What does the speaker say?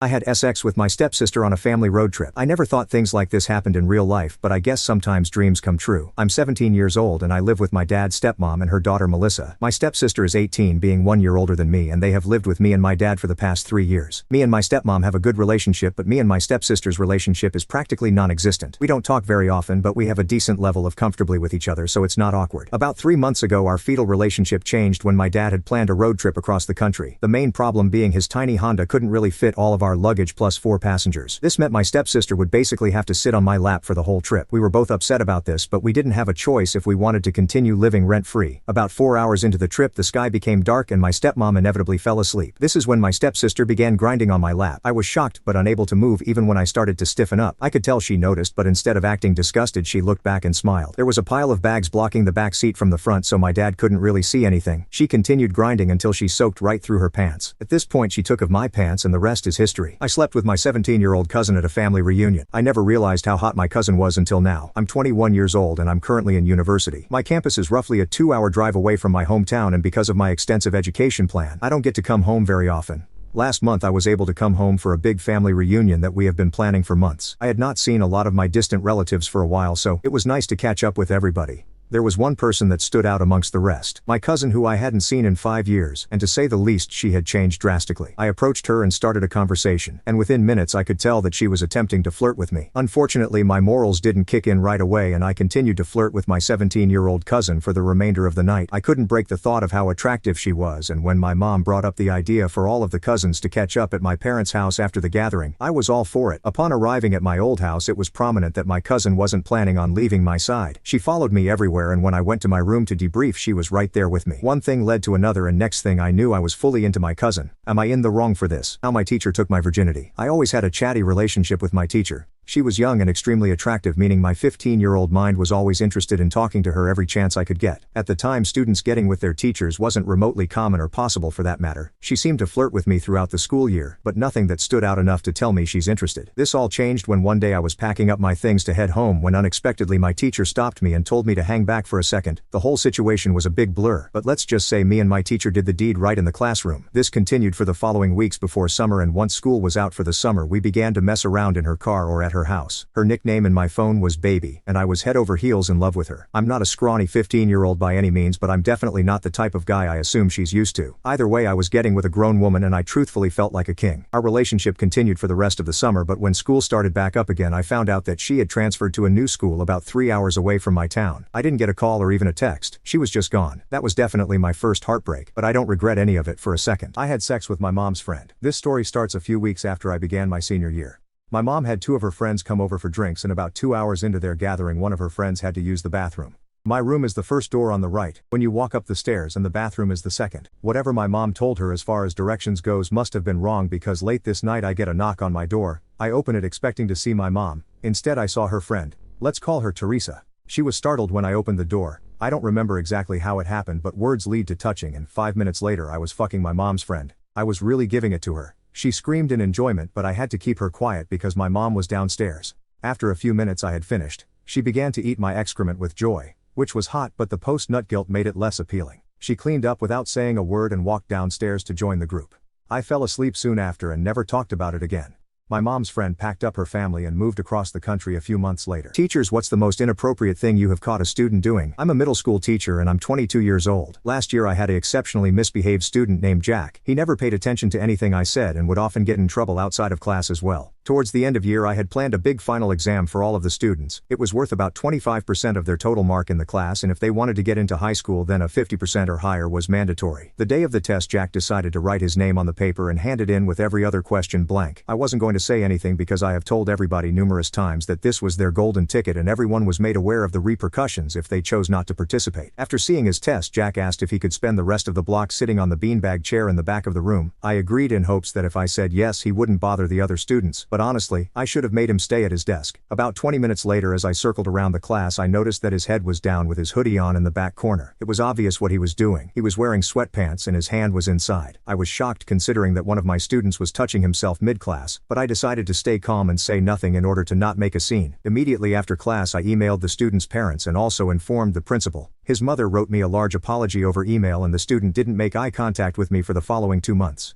I had sex with my stepsister on a family road trip. I never thought things like this happened in real life, but I guess sometimes dreams come true. I'm 17 years old and I live with my dad's stepmom and her daughter Melissa. My stepsister is 18, being 1 year older than me, and they have lived with me and my dad for the past 3 years. Me and my stepmom have a good relationship, but me and my stepsister's relationship is practically non-existent. We don't talk very often, but we have a decent level of comfortably with each other, so it's not awkward. About 3 months ago, our fetal relationship changed when my dad had planned a road trip across the country. The main problem being his tiny Honda couldn't really fit all of our luggage plus 4 passengers. This meant my stepsister would basically have to sit on my lap for the whole trip. We were both upset about this, but we didn't have a choice if we wanted to continue living rent-free. About 4 hours into the trip, the sky became dark and my stepmom inevitably fell asleep. This is when my stepsister began grinding on my lap. I was shocked but unable to move even when I started to stiffen up. I could tell she noticed, but instead of acting disgusted, she looked back and smiled. There was a pile of bags blocking the back seat from the front, so my dad couldn't really see anything. She continued grinding until she soaked right through her pants. At this point, she took of my pants and the rest is history. I slept with my 17-year-old cousin at a family reunion. I never realized how hot my cousin was until now. I'm 21 years old and I'm currently in university. My campus is roughly a 2-hour drive away from my hometown, and because of my extensive education plan, I don't get to come home very often. Last month I was able to come home for a big family reunion that we have been planning for months. I had not seen a lot of my distant relatives for a while, so it was nice to catch up with everybody. There was one person that stood out amongst the rest. My cousin, who I hadn't seen in 5 years, and to say the least she had changed drastically. I approached her and started a conversation, and within minutes I could tell that she was attempting to flirt with me. Unfortunately, my morals didn't kick in right away and I continued to flirt with my 17-year-old cousin for the remainder of the night. I couldn't break the thought of how attractive she was, and when my mom brought up the idea for all of the cousins to catch up at my parents' house after the gathering, I was all for it. Upon arriving at my old house, it was prominent that my cousin wasn't planning on leaving my side. She followed me everywhere, and when I went to my room to debrief, she was right there with me. One thing led to another, and next thing I knew I was fully into my cousin. Am I in the wrong for this? How my teacher took my virginity. I always had a chatty relationship with my teacher. She was young and extremely attractive, meaning my 15-year-old mind was always interested in talking to her every chance I could get. At the time, students getting with their teachers wasn't remotely common, or possible for that matter. She seemed to flirt with me throughout the school year, but nothing that stood out enough to tell me she's interested. This all changed when one day I was packing up my things to head home when unexpectedly my teacher stopped me and told me to hang back for a second. The whole situation was a big blur, but let's just say me and my teacher did the deed right in the classroom. This continued for the following weeks before summer, and once school was out for the summer, we began to mess around in her car or at her house. Her nickname in my phone was Baby, and I was head over heels in love with her. I'm not a scrawny 15-year-old by any means, but I'm definitely not the type of guy I assume she's used to. Either way, I was getting with a grown woman and I truthfully felt like a king. Our relationship continued for the rest of the summer, but when school started back up again, I found out that she had transferred to a new school about 3 hours away from my town. I didn't get a call or even a text. She was just gone. That was definitely my first heartbreak, but I don't regret any of it for a second. I had sex with my mom's friend. This story starts a few weeks after I began my senior year. My mom had 2 of her friends come over for drinks, and about 2 hours into their gathering, one of her friends had to use the bathroom. My room is the first door on the right, when you walk up the stairs, and the bathroom is the second. Whatever my mom told her as far as directions goes must have been wrong, because late this night I get a knock on my door. I open it expecting to see my mom. Instead I saw her friend. Let's call her Teresa. She was startled when I opened the door. I don't remember exactly how it happened, but words lead to touching, and 5 minutes later I was fucking my mom's friend. I was really giving it to her. She screamed in enjoyment, but I had to keep her quiet because my mom was downstairs. After a few minutes I had finished. She began to eat my excrement with joy, which was hot, but the post-nut guilt made it less appealing. She cleaned up without saying a word and walked downstairs to join the group. I fell asleep soon after and never talked about it again. My mom's friend packed up her family and moved across the country a few months later. Teachers, what's the most inappropriate thing you have caught a student doing? I'm a middle school teacher and I'm 22 years old. Last year I had an exceptionally misbehaved student named Jack. He never paid attention to anything I said and would often get in trouble outside of class as well. Towards the end of year I had planned a big final exam for all of the students. It was worth about 25% of their total mark in the class, and if they wanted to get into high school then a 50% or higher was mandatory. The day of the test, Jack decided to write his name on the paper and hand it in with every other question blank. I wasn't going to say anything because I have told everybody numerous times that this was their golden ticket and everyone was made aware of the repercussions if they chose not to participate. After seeing his test, Jack asked if he could spend the rest of the block sitting on the beanbag chair in the back of the room. I agreed in hopes that if I said yes he wouldn't bother the other students, but honestly, I should have made him stay at his desk. About 20 minutes later, as I circled around the class, I noticed that his head was down with his hoodie on in the back corner. It was obvious what he was doing. He was wearing sweatpants and his hand was inside. I was shocked considering that one of my students was touching himself mid-class, but I decided to stay calm and say nothing in order to not make a scene. Immediately after class I emailed the student's parents and also informed the principal. His mother wrote me a large apology over email and the student didn't make eye contact with me for the following 2 months.